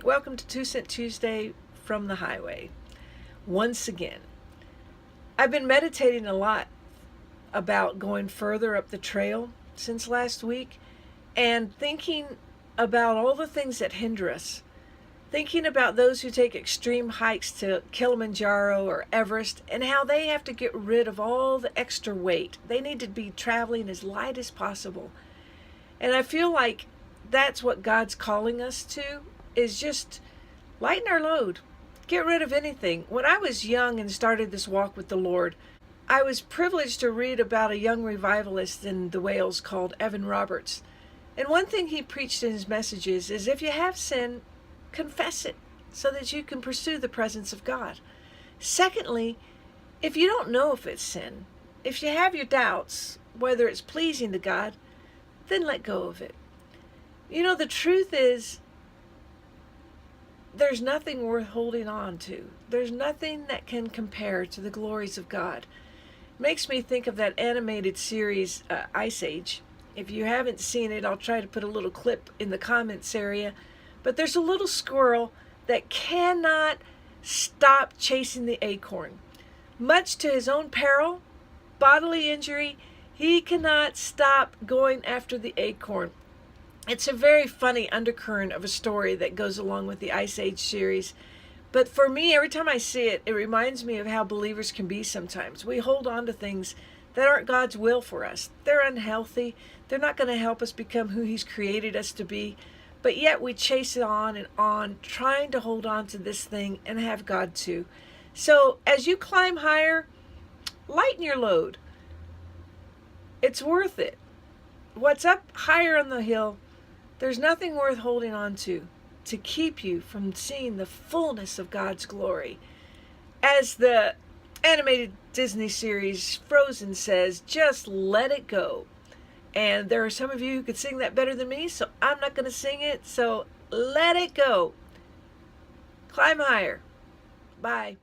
Welcome to 2 Cent Tuesday from the highway. Once again, I've been meditating a lot about going further up the trail since last week and thinking about all the things that hinder us. Thinking about those who take extreme hikes to Kilimanjaro or Everest and how they have to get rid of all the extra weight. They need to be traveling as light as possible. And I feel like that's what God's calling us to, is just lighten our load. Get rid of anything. When I was young and started this walk with the Lord, I was privileged to read about a young revivalist in the Wales called Evan Roberts. And one thing he preached in his messages is if you have sin, confess it so that you can pursue the presence of God. Secondly, if you don't know if it's sin, if you have your doubts whether it's pleasing to God, then let go of it. You know, the truth is, there's nothing worth holding on to. There's nothing that can compare to the glories of God. It makes me think of that animated series, Ice Age. If you haven't seen it, I'll try to put a little clip in the comments area. But there's a little squirrel that cannot stop chasing the acorn. Much to his own peril, bodily injury, he cannot stop going after the acorn. It's a very funny undercurrent of a story that goes along with the Ice Age series. But for me, every time I see it, it reminds me of how believers can be sometimes. We hold on to things that aren't God's will for us. They're unhealthy. They're not going to help us become who He's created us to be. But yet we chase it on and on, trying to hold on to this thing and have God too. So as you climb higher, lighten your load. It's worth it. What's up higher on the hill, there's nothing worth holding on to keep you from seeing the fullness of God's glory. As the animated Disney series Frozen says, just let it go. And there are some of you who could sing that better than me, so I'm not going to sing it. So let it go. Climb higher. Bye.